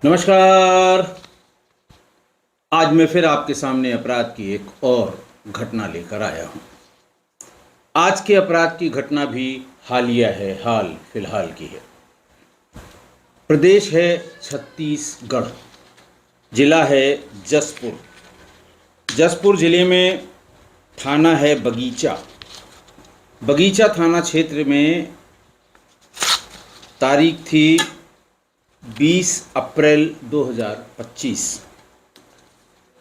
नमस्कार। आज मैं फिर आपके सामने अपराध की एक और घटना लेकर आया हूं। आज के अपराध की घटना भी हालिया है, हाल फिलहाल की है। प्रदेश है छत्तीसगढ़, जिला है जसपुर। जसपुर जिले में थाना है बगीचा। बगीचा थाना क्षेत्र में तारीख थी 20 अप्रैल 2025।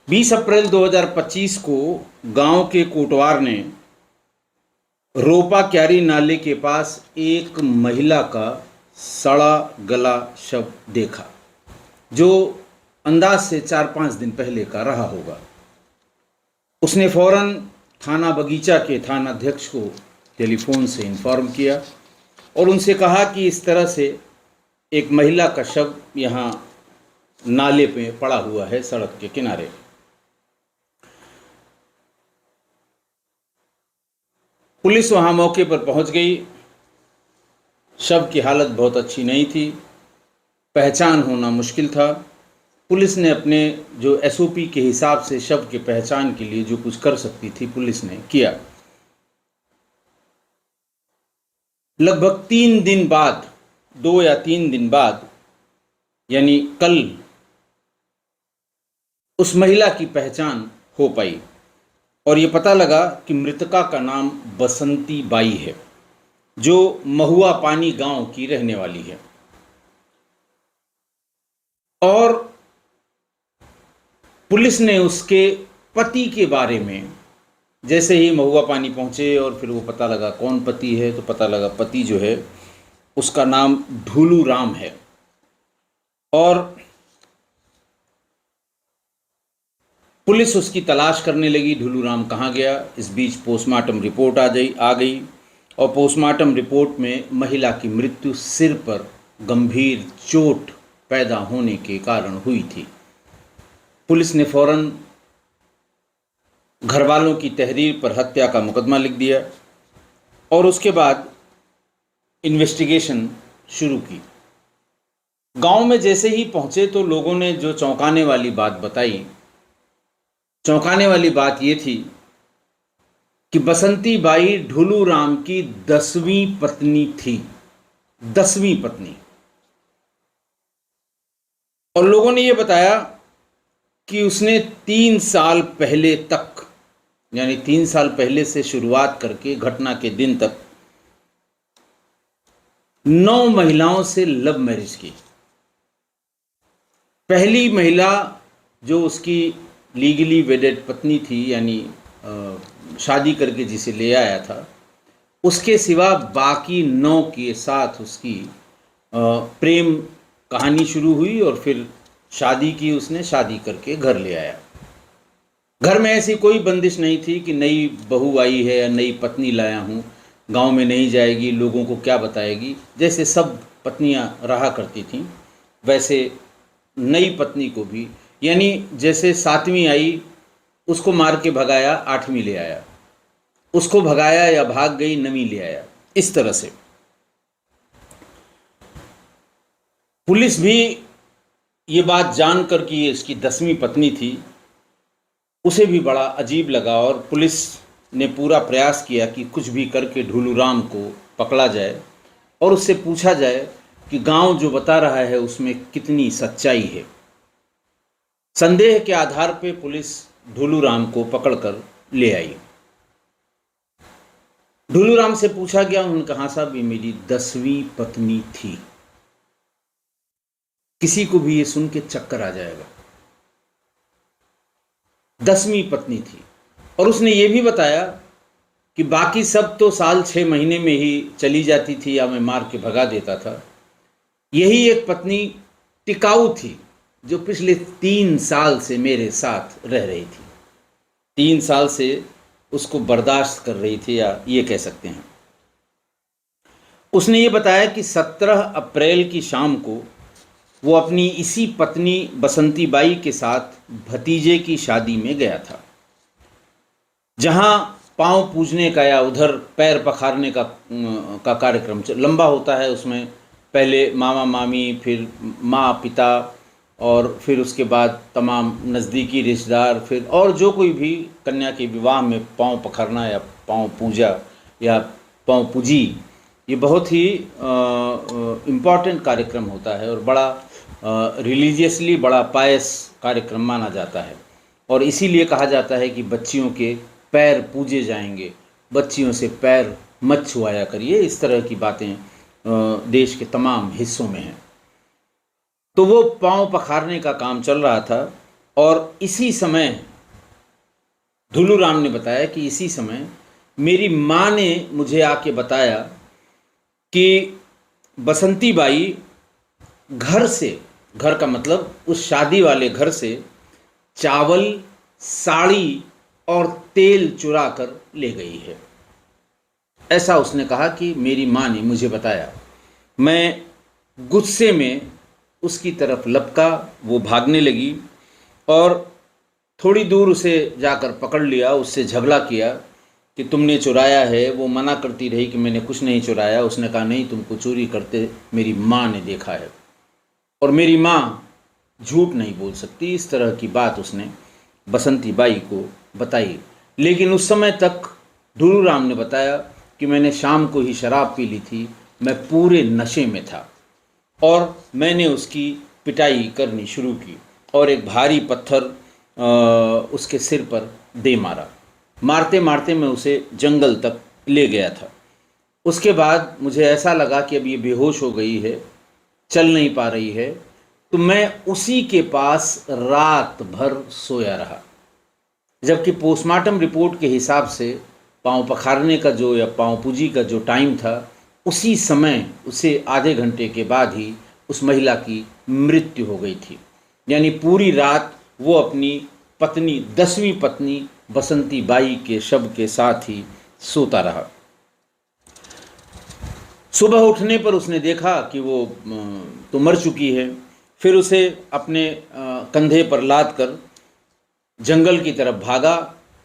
20 अप्रैल 2025 को गांव के कोटवार ने रोपा क्यारी नाले के पास एक महिला का सड़ा गला शव देखा, जो अंदाज से 4-5 दिन पहले का रहा होगा। उसने फौरन थाना बगीचा के थानाध्यक्ष को टेलीफोन से इन्फॉर्म किया और उनसे कहा कि इस तरह से एक महिला का शव यहाँ नाले पे पड़ा हुआ है, सड़क के किनारे। पुलिस वहाँ मौके पर पहुँच गई। शव की हालत बहुत अच्छी नहीं थी, पहचान होना मुश्किल था। पुलिस ने अपने जो एसओपी के हिसाब से शव के पहचान के लिए जो कुछ कर सकती थी, पुलिस ने किया। लगभग 3 दिन बाद, 2 या 3 दिन बाद, यानी कल, उस महिला की पहचान हो पाई और ये पता लगा कि मृतका का नाम बसंती बाई है, जो महुआ पानी गांव की रहने वाली है। और पुलिस ने उसके पति के बारे में, जैसे ही महुआ पानी पहुंचे और फिर वो पता लगा कौन पति है, तो पता लगा पति जो है उसका नाम ढूलू राम है। और पुलिस उसकी तलाश करने लगी, ढूलू राम कहाँ गया। इस बीच पोस्टमार्टम रिपोर्ट आ गई और पोस्टमार्टम रिपोर्ट में महिला की मृत्यु सिर पर गंभीर चोट पैदा होने के कारण हुई थी। पुलिस ने फौरन घर वालों की तहरीर पर हत्या का मुकदमा लिख दिया और उसके बाद इन्वेस्टिगेशन शुरू की। गांव में जैसे ही पहुंचे तो लोगों ने जो चौंकाने वाली बात बताई, चौंकाने वाली बात ये थी कि बसंती बाई ढूलू राम की 10वीं पत्नी थी। 10वीं पत्नी। और लोगों ने ये बताया कि उसने 3 साल पहले तक, यानी 3 साल पहले से शुरुआत करके घटना के दिन तक 9 महिलाओं से लव मैरिज की। पहली महिला जो उसकी लीगली वेडेड पत्नी थी, यानी शादी करके जिसे ले आया था, उसके सिवा बाकी 9 के साथ उसकी प्रेम कहानी शुरू हुई और फिर शादी की उसने, शादी करके घर ले आया। घर में ऐसी कोई बंदिश नहीं थी कि नई बहू आई है या नई पत्नी लाया हूँ, गांव में नहीं जाएगी, लोगों को क्या बताएगी। जैसे सब पत्नियां रहा करती थीं, वैसे नई पत्नी को भी, यानी जैसे 7वीं आई उसको मार के भगाया, 8वीं ले आया, उसको भगाया या भाग गई, 9वीं ले आया, इस तरह से। पुलिस भी ये बात जानकर कि ये इसकी 10वीं पत्नी थी, उसे भी बड़ा अजीब लगा और पुलिस ने पूरा प्रयास किया कि कुछ भी करके ढूलू राम को पकड़ा जाए और उससे पूछा जाए कि गांव जो बता रहा है उसमें कितनी सच्चाई है। संदेह के आधार पर पुलिस ढूलू राम को पकड़कर ले आई। ढूलू राम से पूछा गया, उन्होंने कहा साहब ये मेरी 10वीं पत्नी थी। किसी को भी ये सुन के चक्कर आ जाएगा। 10वीं पत्नी थी। और उसने ये भी बताया कि बाकी सब तो साल 6 महीने में ही चली जाती थी या मैं मार के भगा देता था। यही एक पत्नी टिकाऊ थी जो पिछले 3 साल से मेरे साथ रह रही थी। 3 साल से उसको बर्दाश्त कर रही थी, या ये कह सकते हैं। उसने ये बताया कि 17 अप्रैल की शाम को वो अपनी इसी पत्नी बसंती बाई के साथ भतीजे की शादी में गया था, जहां पांव पूजने का या उधर पैर पखारने का कार्यक्रम लंबा होता है। उसमें पहले मामा मामी, फिर माँ पिता और फिर उसके बाद तमाम नज़दीकी रिश्तेदार, फिर और जो कोई भी कन्या के विवाह में पाँव पखरना या पाँव पूजा या पाँव पूजी, ये बहुत ही इम्पॉर्टेंट कार्यक्रम होता है और बड़ा रिलीजियसली बड़ा पायस कार्यक्रम माना जाता है। और इसीलिए कहा जाता है कि बच्चियों के पैर पूजे जाएंगे, बच्चियों से पैर मत छुआया करिए। इस तरह की बातें देश के तमाम हिस्सों में हैं। तो वो पाँव पखारने का काम चल रहा था और इसी समय ढुलू राम ने बताया कि इसी समय मेरी माँ ने मुझे आके बताया कि बसंती बाई घर से, घर का मतलब उस शादी वाले घर से, चावल, साड़ी और तेल चुरा कर ले गई है। ऐसा उसने कहा कि मेरी माँ ने मुझे बताया। मैं गुस्से में उसकी तरफ लपका, वो भागने लगी और थोड़ी दूर उसे जाकर पकड़ लिया, उससे झगड़ा किया कि तुमने चुराया है। वो मना करती रही कि मैंने कुछ नहीं चुराया। उसने कहा नहीं, तुमको चोरी करते मेरी माँ ने देखा है और मेरी माँ झूठ नहीं बोल सकती। इस तरह की बात उसने बसंती बाई को बताई। लेकिन उस समय तक ढुलू राम ने बताया कि मैंने शाम को ही शराब पी ली थी, मैं पूरे नशे में था और मैंने उसकी पिटाई करनी शुरू की और एक भारी पत्थर उसके सिर पर दे मारा। मारते मारते मैं उसे जंगल तक ले गया था। उसके बाद मुझे ऐसा लगा कि अब ये बेहोश हो गई है, चल नहीं पा रही है, तो मैं उसी के पास रात भर सोया रहा। जबकि पोस्टमार्टम रिपोर्ट के हिसाब से पाँव पखारने का जो या पाँव पूजी का जो टाइम था, उसी समय उसे आधे घंटे के बाद ही उस महिला की मृत्यु हो गई थी। यानी पूरी रात वो अपनी पत्नी, 10वीं पत्नी बसंती बाई के शव के साथ ही सोता रहा। सुबह उठने पर उसने देखा कि वो तो मर चुकी है। फिर उसे अपने कंधे पर लाद कर जंगल की तरफ भागा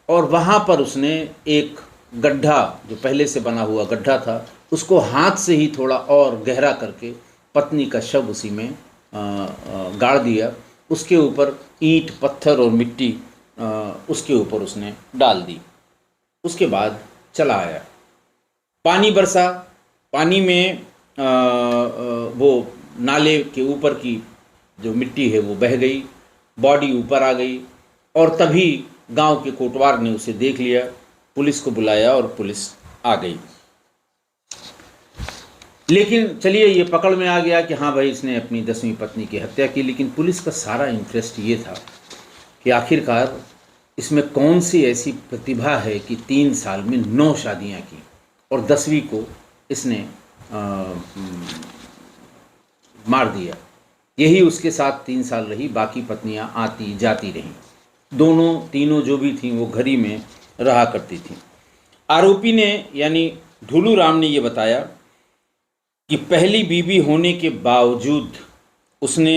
और वहाँ पर उसने एक गड्ढा, जो पहले से बना हुआ गड्ढा था, उसको हाथ से ही थोड़ा और गहरा करके पत्नी का शव उसी में गाड़ दिया। उसके ऊपर ईंट, पत्थर और मिट्टी उसके ऊपर उसने डाल दी। उसके बाद चला आया, पानी बरसा। पानी में वो नाले के ऊपर की जो मिट्टी है वो बह गई, बॉडी ऊपर आ गई और तभी गांव के कोटवार ने उसे देख लिया, पुलिस को बुलाया और पुलिस आ गई। लेकिन चलिए, ये पकड़ में आ गया कि हाँ भाई, इसने अपनी 10वीं पत्नी की हत्या की। लेकिन पुलिस का सारा इंटरेस्ट ये था कि आखिरकार इसमें कौन सी ऐसी प्रतिभा है कि 3 साल में 9 शादियां की और 10वीं को इसने मार दिया। यही उसके साथ 3 साल रही, बाकी पत्नियां आती जाती रहीं। तीनों जो भी थीं वो घर ही में रहा करती थीं। आरोपी ने यानी ढुलू राम ने ये बताया कि पहली बीवी होने के बावजूद उसने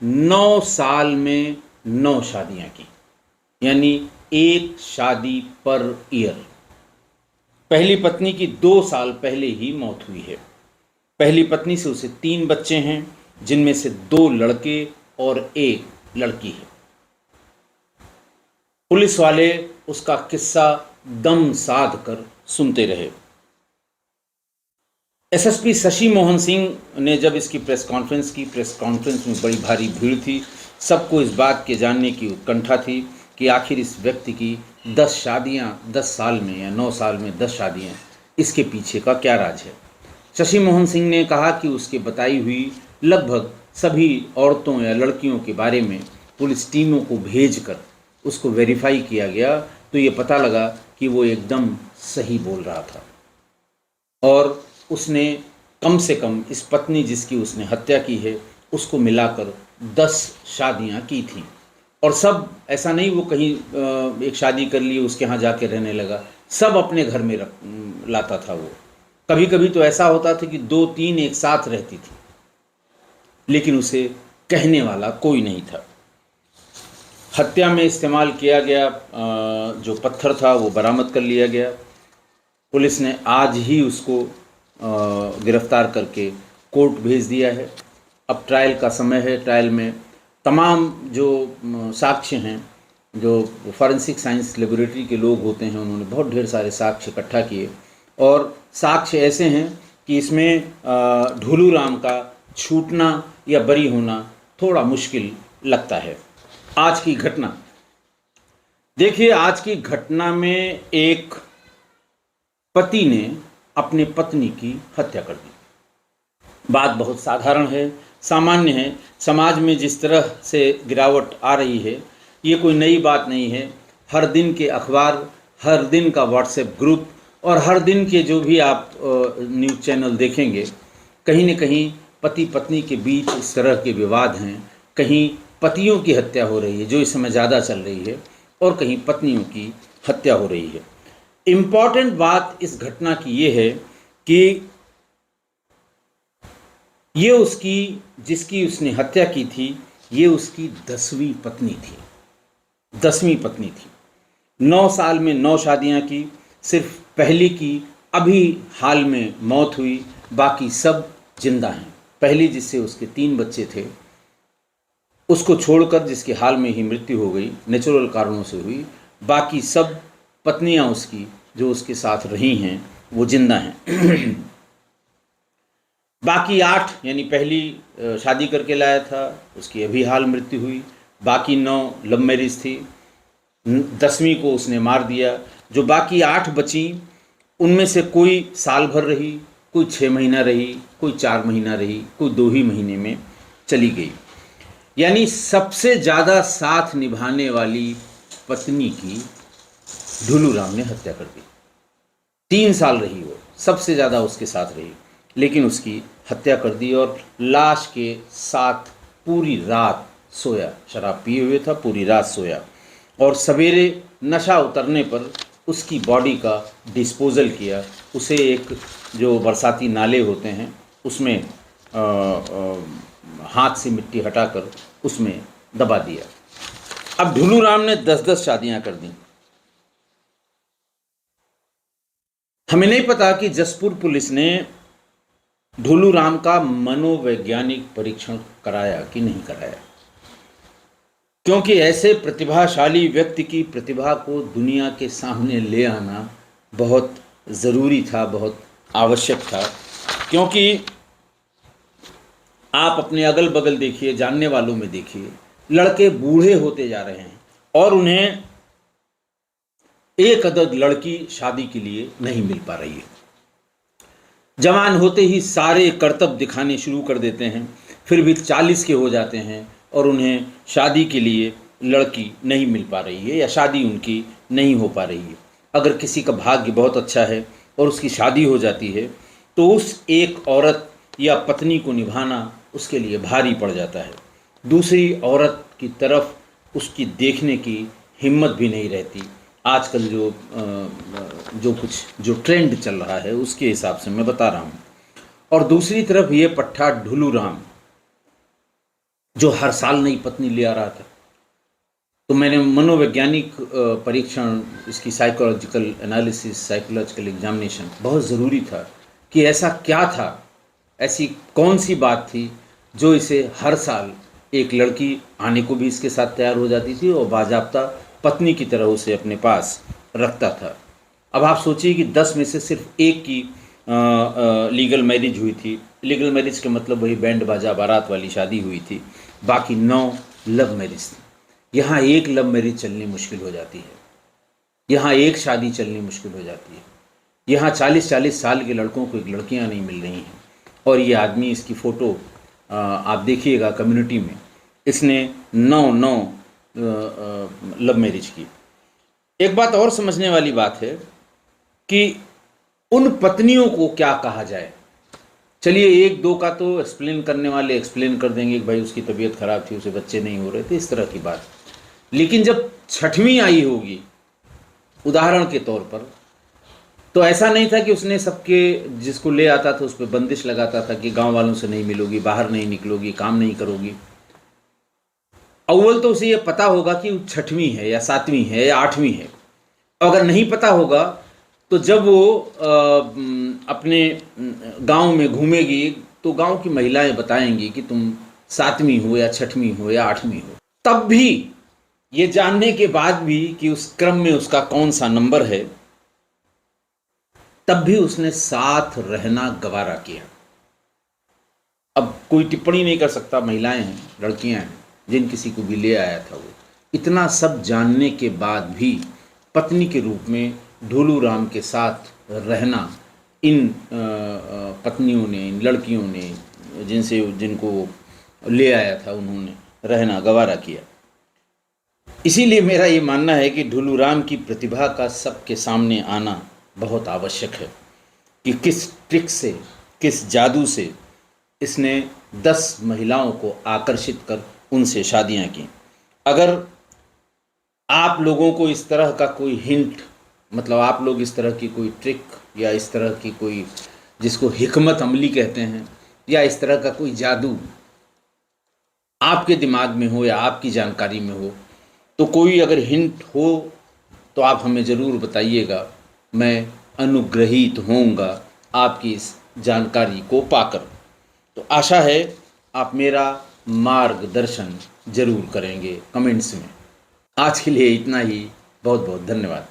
9 साल में 9 शादियां की, यानी 1 शादी पर ईयर। पहली पत्नी की 2 साल पहले ही मौत हुई है। पहली पत्नी से उसे 3 बच्चे हैं, जिनमें से 2 लड़के और 1 लड़की है। पुलिस वाले उसका किस्सा दम साध कर सुनते रहे। एसएसपी शशि मोहन सिंह ने जब इसकी प्रेस कॉन्फ्रेंस की, प्रेस कॉन्फ्रेंस में बड़ी भारी भीड़ थी। सबको इस बात के जानने की उत्कंठा थी कि आखिर इस व्यक्ति की 10 शादियां 10 साल में या 9 साल में 10 शादियां, इसके पीछे का क्या राज है। शशि मोहन सिंह ने कहा कि उसके बताई हुई लगभग सभी औरतों या लड़कियों के बारे में पुलिस टीमों को भेजकर उसको वेरीफाई किया गया, तो ये पता लगा कि वो एकदम सही बोल रहा था और उसने कम से कम इस पत्नी जिसकी उसने हत्या की है उसको मिलाकर 10 शादियां की थी। और सब ऐसा नहीं वो कहीं एक शादी कर ली उसके यहाँ जाके रहने लगा, सब अपने घर में लाता था वो। कभी कभी तो ऐसा होता था कि 2-3 एक साथ रहती थी, लेकिन उसे कहने वाला कोई नहीं था। हत्या में इस्तेमाल किया गया जो पत्थर था वो बरामद कर लिया गया। पुलिस ने आज ही उसको गिरफ्तार करके कोर्ट भेज दिया है। अब ट्रायल का समय है। ट्रायल में तमाम जो साक्ष्य हैं, जो फॉरेंसिक साइंस लेबोरेटरी के लोग होते हैं, उन्होंने बहुत ढेर सारे साक्ष्य इकट्ठा किए और साक्ष्य ऐसे हैं कि इसमें ढुलू राम का छूटना या बरी होना थोड़ा मुश्किल लगता है। आज की घटना देखिए, आज की घटना में एक पति ने अपने पत्नी की हत्या कर दी। बात बहुत साधारण है, सामान्य है। समाज में जिस तरह से गिरावट आ रही है, ये कोई नई बात नहीं है। हर दिन के अखबार, हर दिन का व्हाट्सएप ग्रुप और हर दिन के जो भी आप न्यूज़ चैनल देखेंगे, कहीं न कहीं पति पत्नी के बीच इस तरह के विवाद हैं। कहीं पतियों की हत्या हो रही है, जो इस समय ज़्यादा चल रही है, और कहीं पत्नियों की हत्या हो रही है। इम्पॉर्टेंट बात इस घटना की ये है कि ये उसकी, जिसकी उसने हत्या की थी, ये उसकी 10वीं पत्नी थी। 10वीं पत्नी थी। 9 साल में 9 शादियां की, सिर्फ पहली की अभी हाल में मौत हुई, बाकी सब जिंदा हैं। पहली जिससे उसके 3 बच्चे थे, उसको छोड़कर, जिसकी हाल में ही मृत्यु हो गई, नेचुरल कारणों से हुई, बाकी सब पत्नियां उसकी जो उसके साथ रही हैं वो जिंदा हैं। बाकी 8, यानी पहली शादी करके लाया था, उसकी अभी हाल मृत्यु हुई, बाकी 9 लव मैरिज थी, 10वीं को उसने मार दिया। जो बाकी 8 बची, उनमें से कोई साल भर रही, कोई 6 महीना रही, कोई 4 महीना रही, कोई 2 ही महीने में चली गई। यानी सबसे ज़्यादा साथ निभाने वाली पत्नी की ढुलू राम ने हत्या कर दी। 3 साल रही वो, सबसे ज़्यादा उसके साथ रही, लेकिन उसकी हत्या कर दी और लाश के साथ पूरी रात सोया। शराब पिए हुए था, पूरी रात सोया और सवेरे नशा उतरने पर उसकी बॉडी का डिस्पोजल किया। उसे एक जो बरसाती नाले होते हैं उसमें हाथ से मिट्टी हटाकर उसमें दबा दिया। अब ढुलू राम ने 10-10 शादियां कर दी। हमें नहीं पता कि जसपुर पुलिस ने ढुलू राम का मनोवैज्ञानिक परीक्षण कराया कि नहीं कराया, क्योंकि ऐसे प्रतिभाशाली व्यक्ति की प्रतिभा को दुनिया के सामने ले आना बहुत ज़रूरी था, बहुत आवश्यक था। क्योंकि आप अपने अगल बगल देखिए, जानने वालों में देखिए, लड़के बूढ़े होते जा रहे हैं और उन्हें एक अदद लड़की शादी के लिए नहीं मिल पा रही है। जवान होते ही सारे करतब दिखाने शुरू कर देते हैं, फिर भी 40 के हो जाते हैं और उन्हें शादी के लिए लड़की नहीं मिल पा रही है या शादी उनकी नहीं हो पा रही है। अगर किसी का भाग्य बहुत अच्छा है और उसकी शादी हो जाती है, तो उस एक औरत या पत्नी को निभाना उसके लिए भारी पड़ जाता है। दूसरी औरत की तरफ उसकी देखने की हिम्मत भी नहीं रहती। आजकल जो ट्रेंड चल रहा है उसके हिसाब से मैं बता रहा हूँ। और दूसरी तरफ ये पट्टा ढुलू राम, जो हर साल नई पत्नी ले आ रहा था। तो मैंने मनोवैज्ञानिक परीक्षण, इसकी साइकोलॉजिकल एनालिसिस, साइकोलॉजिकल एग्जामिनेशन बहुत ज़रूरी था कि ऐसा क्या था, ऐसी कौन सी बात थी जो इसे हर साल एक लड़की आने को भी इसके साथ तैयार हो जाती थी और बाज़ाब्ता पत्नी की तरह उसे अपने पास रखता था। अब आप सोचिए कि 10 में से सिर्फ एक की लीगल मैरिज हुई थी। लीगल मैरिज के मतलब वही बैंड बाजा बारात वाली शादी हुई थी, बाकी 9 लव मैरिज थी। यहाँ एक लव मैरिज चलनी मुश्किल हो जाती है, यहाँ एक शादी चलनी मुश्किल हो जाती है। यहाँ 40-40 साल के लड़कों को एक लड़कियाँ नहीं मिल रही हैं। और ये आदमी, इसकी फ़ोटो आप देखिएगा कम्युनिटी में, इसने 9 लव मैरिज की। एक बात और समझने वाली बात है कि उन पत्नियों को क्या कहा जाए। चलिए 1-2 का तो एक्सप्लेन करने वाले एक्सप्लेन कर देंगे कि भाई उसकी तबीयत खराब थी, उसे बच्चे नहीं हो रहे थे, इस तरह की बात। लेकिन जब 6वीं आई होगी उदाहरण के तौर पर, तो ऐसा नहीं था कि उसने सबके, जिसको ले आता था उस पर बंदिश लगाता था कि गांव वालों से नहीं मिलोगी, बाहर नहीं निकलोगी, काम नहीं करोगी। अव्वल तो उसे ये पता होगा कि 6वीं है या 7वीं है या 8वीं है। अगर नहीं पता होगा तो जब वो अपने गांव में घूमेगी तो गांव की महिलाएं बताएंगी कि तुम 7वीं हो या 6वीं हो या 8वीं हो, तब भी ये जानने के बाद भी कि उस क्रम में उसका कौन सा नंबर है, तब भी उसने साथ रहना गवारा किया। अब कोई टिप्पणी नहीं कर सकता, महिलाएं हैं, लड़कियां हैं, जिन किसी को भी ले आया था वो, इतना सब जानने के बाद भी पत्नी के रूप में ढोलू राम के साथ रहना इन पत्नियों ने, इन लड़कियों ने, जिनको ले आया था, उन्होंने रहना गवारा किया। इसीलिए मेरा ये मानना है कि ढोलू राम की प्रतिभा का सबके सामने आना बहुत आवश्यक है कि किस ट्रिक से, किस जादू से इसने 10 महिलाओं को आकर्षित कर उनसे शादियां की। अगर आप लोगों को इस तरह का कोई हिंट, मतलब आप लोग इस तरह की कोई ट्रिक या इस तरह की कोई, जिसको हिकमत अमली कहते हैं, या इस तरह का कोई जादू आपके दिमाग में हो या आपकी जानकारी में हो, तो कोई अगर हिंट हो तो आप हमें ज़रूर बताइएगा। मैं अनुग्रहित होऊंगा आपकी इस जानकारी को पाकर। तो आशा है आप मेरा मार्गदर्शन जरूर करेंगे कमेंट्स में। आज के लिए इतना ही। बहुत बहुत धन्यवाद।